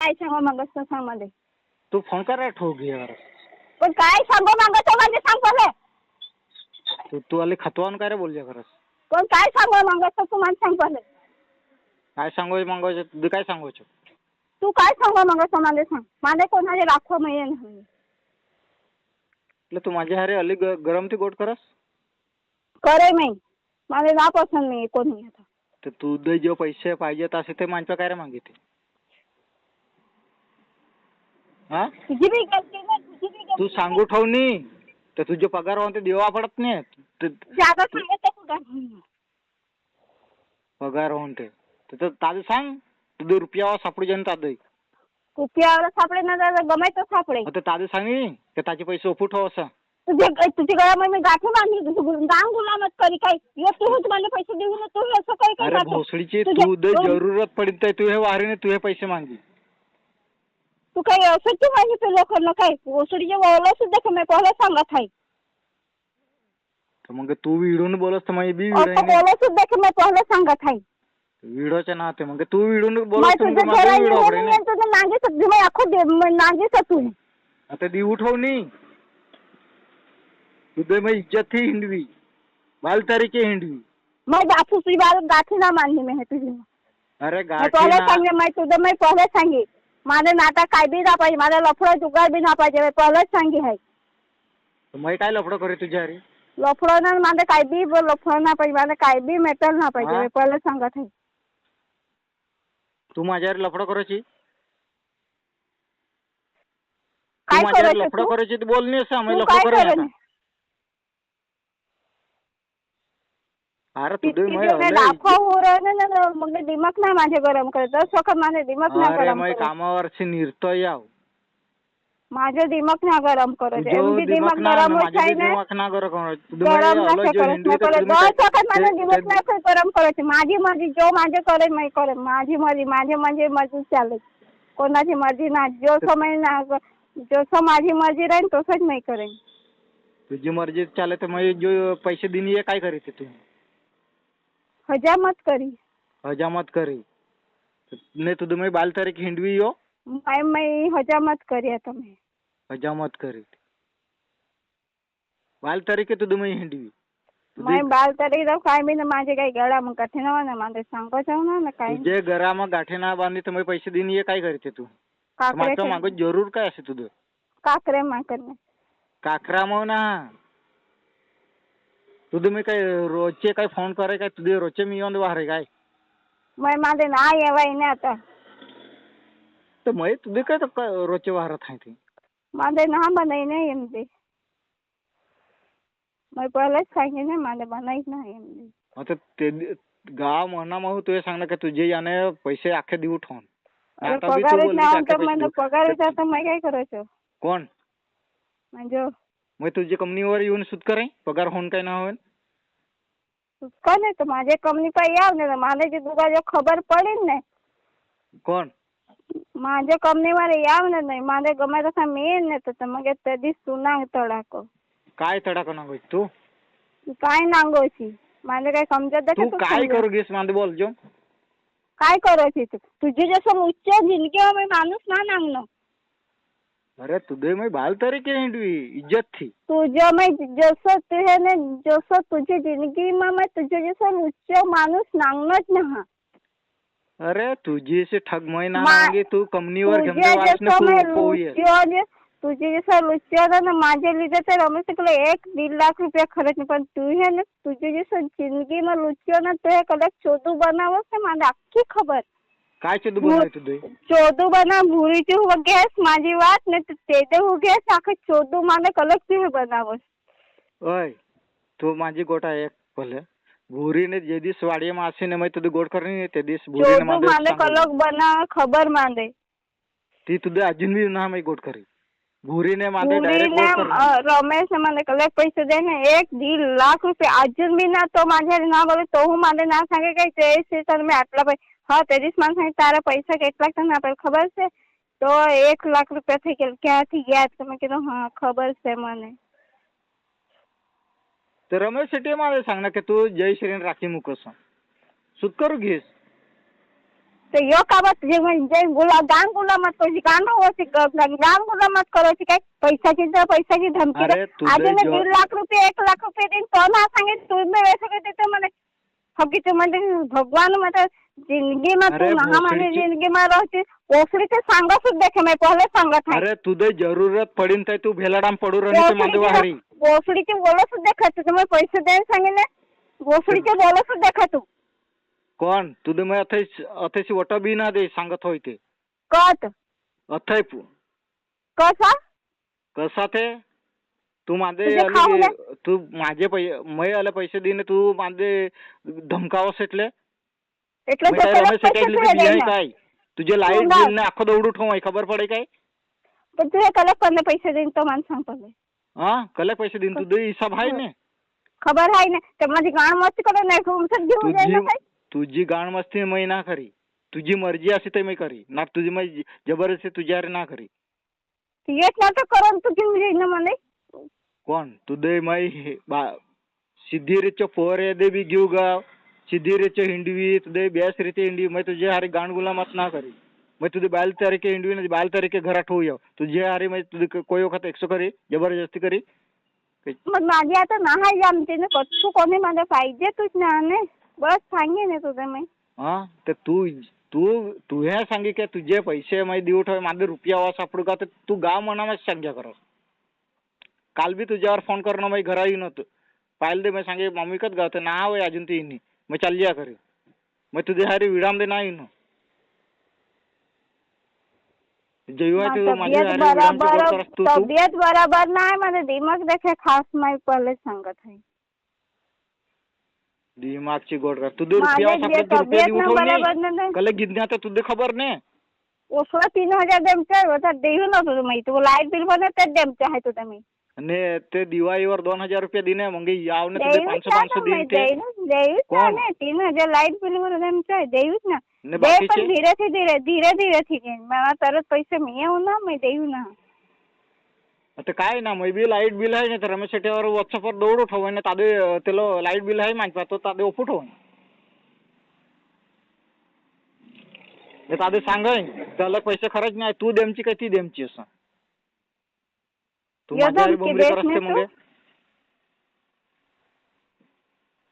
काय सांगू मागस तर सांग मध्ये. तू फोन करा ठोक यार. पण काय सांगू मागस म्हणजे सांग पहिले. तू आले खतवान काय रे बोलल्या खरंच. पण काय सांगू मागस तर तू मला सांग पहिले. काय सांगू मागवायचं तुझं काय सांगायचं. तू काय सांगू मागस मला सांग. माझे कोणाचे लाखो महिने नाही. तू माझ्या हारे अली गरम ती गोट करस. करे नाही मला ना पसंत नाही कोणी आता. तर तुझे जे पैसे पाहिजेत असे ते माझ्या काय रे मागितले. हा तुझी बी गलती नाही तुझी बी गलती. तू सांगू ठेवनी तर तुझे पगार होते देवा पडत नाही. जागा सांगितलं कुठं. पगार होते तर ताज सांग तुझे रुपया सापडू जन ताज रुपयावर सापडे ना गमायचं सापडे. आता ताज सांगी की त्याचे पैसे ओपू ठेव असं. तुझ्या गळ्यामध्ये मी गाठी बांधली तुझं दाम गुलामत करी काय तू मला पैसे देऊ ना तू असं काही काय. अरे भोसडीची तू जरूरत पडत आहे तू हे वारीने तू हे पैसे मागी. तू काही असं तू माहिती लोकांना काय भोसडीचे वळलं सुद्धा का मी पहिला सांगत आहे. मग तू विडून बोलस तर मग बी बोला सुद्धा की मी पहिला सांगत आहे. विडोच्या नाते मग तू विडून बोलस तुझं नागे सब्जी मी आखो नागे तू आता दी उठवनी तुझे मग इज्जत थी हिंडवी बाल तारीखे हिंडवी मैं गाठी तुझी बाल गाठी ना मानली मी तुझी. अरे पहिले सांगे मैं तुझं मी पहिले सांगे माझं नाता काय बी ना पाहिजे माझा लफडं जुगार बी ना पाहिजे पहिलेच सांगे आहे. मग काय लफडं करे तुझ्या अरे लफडं ना माझं काय बी लफडं ना पाहिजे माझं काय बी मेटल ना पाहिजे पहिलेच सांगत आहे. तू माझ्यावर लफडं करायची काय करायचं लफडं करायची बोल नाही असं आम्ही काय लफडं करायचं. करायचं अरे तुझे मग दिमाग नाही माझे गरम करत सखत माझे दिमाग नाही गरम करत. कामावरची निर्तो याव माझे दिमाग ना गरम करत दिमाग गरम आहे ना गरम नाही गरम करायचे माझी मर्जी जो माझे करेल मी करेन माझी मर्जी माझे म्हणजे मर्जी चालेल कोणाची मर्जी ना जो समय ना जसं माझी मर्जी राहील तसंच मी करेन. तुझी मर्जी चाले तर मग जो पैसे दिनी काय करीत तू हजामत करी हजामत करी नाही तुझं मी बाल तारीख हिंडवी यो मैं हजामत करी आता मैं हजामत करी बाल तारीख तुझं मी हिंडवी मैं बाल तारीख काय मी ना माझे काही गळा मग गाठी ना ना माझे सांगत ना काय तुझे घरा मग गाठी ना बांधली तर मग पैसे दिनी काय करते तू माग जरूर काय असे तुझं काकरे माकर काकरा मग ना तुझं मी काय रोजचे काय फोन करे काय तुझे रोजचे मी येऊन वाहरे काय मैं माझे ना येवाय ना आता तर मग तुझे काय रोजचे वाहरत आहे ते माझे ना बनाई नाही एमदी मैं पहिलेच सांगे ना माझे बनाई नाही एमदी. आता ते गाव म्हणा मग तुझे सांगणार का तुझे याने पैसे अख्खे देऊ ठेवून पगार आता मैं काय करायचं कोण म्हणजे मग तुझ्या कंपनीवर येऊन सुट करे पगार होऊन काय ना होईल का नाही तर माझ्या कंपनी पाय याव नाही माझ्या जे दुगा जो खबर पडेल नाही कोण माझ्या कंपनीवर याव नाही माझ्या गमाय तसा मी येईन नाही तर मग त्या दिस तू नांग तडाक काय तडाक नांगो तू काय नांगोची माझे काय समजत तू काय करू घेस माझे बोल जो काय करायची तुझे जसं उच्च जिंदगी मी माणूस ना नांगणं. अरे तुझे मैं बाल तारीख हिंडवी इज्जत थी तुझे मैं जसं तुझे ने जसं तुझी जिंदगी में मैं तुझे जसं उच्च माणूस नांगणच ना. अरे तुझी से ठग मैं ना नांगे तू कंपनीवर तुझे जसं लुच्च ना माझे लिजे तर रमेश तुला 1-1.5 लाख रुपया खर्च पण तू है ना तुझे जसं जिंदगी में लुच्च ना तो कलक चोदू बनावस ना माझी अख्खी खबर काय चोदू बनावे तुझे चोदू बना भुरीची हो गॅस माझी वाट नाही ते हो गॅस अख्खं चोदू मला कलक तू हे बनावस. ओय तू माझी गोटा एक भले भूरीने जे दिस वाडी मासे ने मैं तुझे गोट करनी ते दिस भूरीने माने कलक बना खबर मांदे ती तुझे अजून भी ना मैं गोट करी भूरीने मांदे डायरेक्ट गोट कर रमेश माने कलक पैसे दे ना 1-1.5 लाख रुपये अजून भी ना तो माझ्या ना बोले तो मांदे ना सांगे काय ते तर मी आटला पैसे हाँ तेरीस मान सांगे तारा पैसा કેટલાક તને આપે ખબર છે તો 1 લાખ રૂપિયા થઈ ગયા ક્યાંથી ગયા તમે કીધું હા ખબર છે મને तर रमेश शेट्टी मला सांग ना की तू जय श्रीने राखी मुकस सुत करू घेस तर यो कामात जे म्हणजे गाण गुलामात करायची गाण होती गाण गुलामात करायची काय पैशाची धमकी अरे तुझे अजून जो- 1.5 लाख रुपये 1 लाख रुपये देईन तो ना सांगेल तुम्ही वैसे देते म्हणे हकीचे म्हणजे भगवान म्हणजे जिंदगी में अरे तू नहा माने भोसडीची- जिंदगी में रहती ओसड़ी के सांगा सुध देखे मैं पहले सांगत है अरे तुझे जरूरत पडीन तर तू भेलाडाम पडू रही ते माझे वाहरी ओसडीचे बोलो सुद्धा देखा तू तुम्हें पैसे द्यायला सांगितले ओसडीचे बोलो सुद्धा देखा तू कोण तुझे मैं अथेसी वटा बी ना दे सांगत होय ते कत अथय कसा कसा ते तू माझे तुझे खाऊ आली दे. तू माझे मैं आले पैसे देणे तू माझे धमकावस એટલે એટલે मैं તો काय પેલા रमेश पैसे એટલે तुला बिल आहे द्यायला. काय तुझे लाईट बस. बिल ने अख्खं दौडू ठेवाय खबर पडे काय पण तुझ्या कलक पडले पैसे देईन तो मान सांग पडले हा कले पैसे देईन तुझे हिसाब आहे ने खबर आहे ना तर माझी गाण मस्ती करून नाही तुमचं घेऊन जायला काय तुझी गाण मस्ती मैं ना करी तुझी मर्जी असे ते मैं करी ना तुझी मैं जबरदस्ती तुझ्यावर ना करी येत नाटक करून तू घेऊन जाईन ना मला कोण तुझे मैं सिद्धीरीच्या पोर दे बी घेऊ गाव सिद्धीरीच्या हिंडवी तुझे बेस रीते हिंडवी मैं तुझे हारी गाण गुलामात ना करी मैं तुझे बाल तारीखे हिंडवी ना बाल तारीखे घरात ठेवू येऊ तुझे हारी मैं तुझे कोई वखत एकसो करी जबरदस्ती करी मग माझी आता नाही जमते ना कच्चू कोणी मला पाहिजे तूच ना ने बस सांगे ना तुझं मी हा तर तू तू तू हे सांगी की तुझे पैसे मैं देऊ ठेव माझे रुपया वा सापडू का तर तू गाव मनामध्ये सांग्या कर काल बी तुझ्यावर फोन करणं मैं घरा येऊन होतो पाहिलं दे मैं सांगे मम्मी कत गावते ना होय अजून ती येईन मैं चाल जा करी मैं तुझे हारी विडाम दे ना येईन जेव्हा तू माझ्या हारी विडामची गोष्ट करस तू तब्येत बरोबर नाही माझं दिमाग देखे खास नाही पहिले सांगत आहे दिमागची गोड कर तुझे रुपया सापडे रुपया तब्येत देऊ ना ठेव बरोबर नाही नाही कल गिरण्या तर तुझे खबर नाही उसला 3000 देमचे होता देऊ ना तुझं माहिती वो लाईट बिल पण तेच देमचे आहे तुझं मी आणि ते दिवाळीवर 2000 रुपये दिने मग याव ना तुझे 500 दिन ते देऊच कोण? ना 3000 लाईट बिल वर देमचे देऊच ना ने दे बाकीचे पण धीरे ठीक आहे मला तरच पैसे मी येऊ ना मी देऊ ना आता काय ना मैं बी लाईट बिल आहे ना तर रमेश शेट्टीवर व्हॉट्सअपवर दौडू ठेवाय ना तादे त्याला लाईट बिल आहे माझा तो तादे ओपू ठेवाय ते तादे सांगाय त्याला पैसे खरंच नाही तू देमची काय ती देमची असं तू या माझ्या धमकी बोंबडी देत करते नाही मग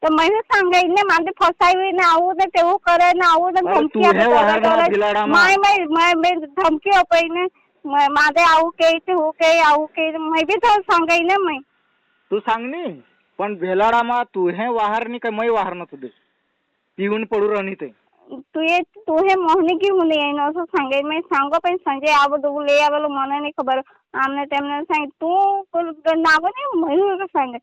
तर मैंने सांगाई ने मांदे फसाई ना आऊ ने तेऊ करे ना आऊ ने अरे तू हे वाहर ना दिलाडा मा मैं धमकी अपई ने मादे आऊ के ते हो के आऊ के मैं भी तो सांगाई ने मैं तू सांग नी पण भेलाडा मा तू हे वाहर नी काय मै वाहर ना तुझे पिऊन पडू राहणी ते तू हे मोहनी की मुली आहे ना असं सांगाई मैं सांगो पण संजय आव दो ले आवलो મને नहीं खबर आमने तेमने सांग तू नाव नाही मैं सांग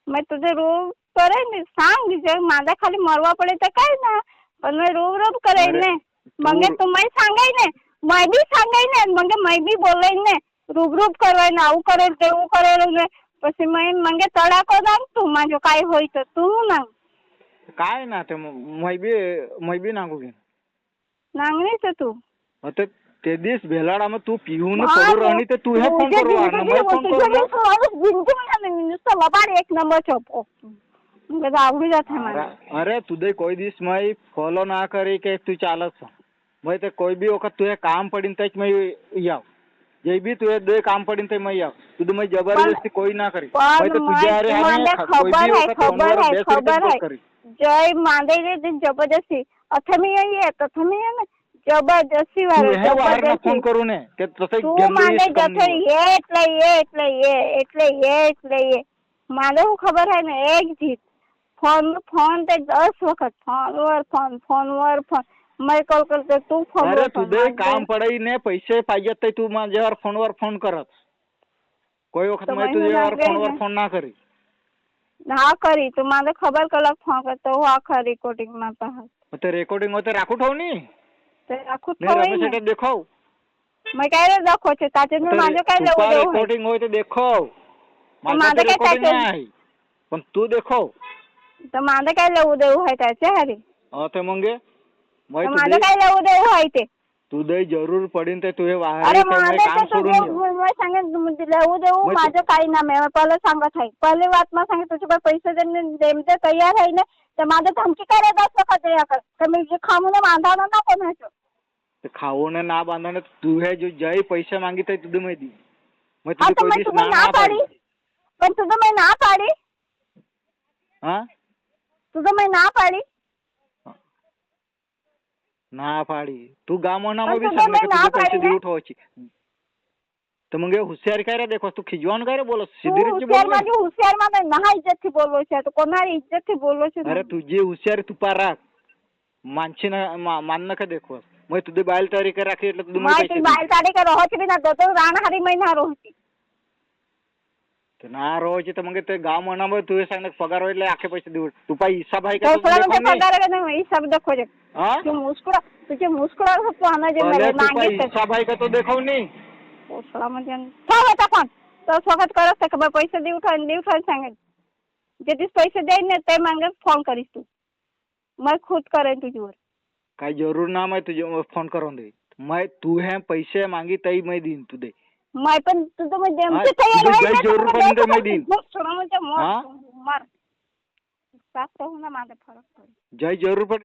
मैं तुझे रोज करे ने सांग जे माझा खाली मरवा पडे तर काय ना पण मैं रोब करे ने मग तू मैं सांगाई ने मैं भी सांगाई ने मग मैं भी बोलाई ने रूब करवाय ना आऊ करे तेऊ करे ने પછી मैं તડાકો દામ તું માજો काय होई तर तू ना काय ना ते मैं बी नागू घेईन नांगणी तर तू आता ते दिस भेलाडा मग तू पिऊन पडू राहणी ते तू हे फोन करू वार ना मैं फोन करू नुसतं लबाड एक नंबर चोपो मुझे आवडी जात है मला अरे तुझे कोई दिस मैं फॉलो ना करे के तू चालत मैं ते कोई भी वक्त तुझे काम पड़ीन तक मैं याव जे भी तुझे दे काम पड़ीन ते मैं याव तुझे मैं जबरदस्ती कोई ना करी मैं तो तुझे अरे कोई भी वक्त फोनवर बेस रिपोर्ट करी जय मांदे रे जबरदस्ती अथमी ये तथमी है ना जबरदस्ती तू वाले हे वाहर ना फोन करू ने के तसे तू मांदे जथे ये એટલે ये मांदे હું ખબર है ना एक जीत फोन ते 10 वक्त फोनवर मैं कॉल करते तू फोन अरे तुझे काम पडाई ने पैसे पाहिजेत ते तू माझ्यावर फोनवर फोन करत कोई वक्त मैं तुझ्यावर फोनवर फोन ना करी हा करी तू माझं खबर कलक फोन करतो हा खरी रिकॉर्डिंग मा पाहत ते रेकॉर्डिंग होते राखू ठेवनी ते राखू ने रमेश शेट्टी देखो मैं काय रे दाखवते ताचे मी माझं काय देऊ देऊ रेकॉर्डिंग होते देखो माझं काय रेकॉर्डिंग नाही पण तू देखो तर माझं काय देऊ देऊ आहे त्याचे हरी ते मग मैं माझं काय देऊ देऊ आहे ते तुझे जरूर पडीन ते तुझे अरे वाहर काम सोडून मैं सांगेन देऊ देऊ माझं काही ना मी पहिले सांगत आहे पहिले बात मा सांगे तुझे पैसे देमते तयार आहे ना तर माझं धमकी काय रे 10 लाख दे तर मी जे खामून बांधावं ना कोणाचं ते खाऊन ना बांधणं तू हे जो जय पैसे मागित आहे तुझं माहिती मग हा तुझी तर मी पहिलीच तुझं ना ना ना पाडी पाडी पण तुझं मी ना पाडी हा तुझं मी ना पाडी ना पाडी तू गा म्हणा पण मग बी तुझं सांगलं मी की ना तुझे पैसे पाडी देऊ ना ठेवायची तर मग हे हुशारी काय रे देखो तू खिजवान काय रे बोलस तू सिद्धीरीची होशियार बोल माझी होशियार માં ના ઇજ્જત થી બોલો છે તો કોનારી ઇજ્જત થી બોલો છે अरे तुझी हुशारी तुपा राख मानशी मानणं का देखो मग तुझे बायल तयारी कर राखी એટલે तुझे મારી पैसे બાલ તાડી કે રહો છે બિના તો રાણ હારી મહિના રહો છે तर ना रोज तर मग ते गाव म्हणा मग तुझे सांग पगार व्हायला आखे पैसे देऊ तू पाय हिसाब आहे का તો तुझं થોડા देखो મને नाही પગાર કે નહીં એ શબ્દ ખોજે हा તું મુસ્કુરા तुझे मुस्कुरा तो आना जे पहले मेरे तू पाय मागे हिसाब आहे का तो देखो नाही पोसळा म्हणजे काय होता पण तो स्वगत करत आहे का पैसे देऊ सांगेल जे दिवस पैसे देईन ना ते मागे फोन करीस तू मैं खुद करेन तुझ्यावर काय जरूर ना मैं तुझे फोन करून दे मैं तू हे पैसे मागी तई मैं देईन तू दे मैं पण तुझं म्हणजे हा, आमची तयारी तुझं आहे जय ना, जोर तुझं पण द्यायचं मैं पण देईन. मुस्कुरा म्हणजे हा? मार सात होऊन माझा फरक पडेल जय जरूर पण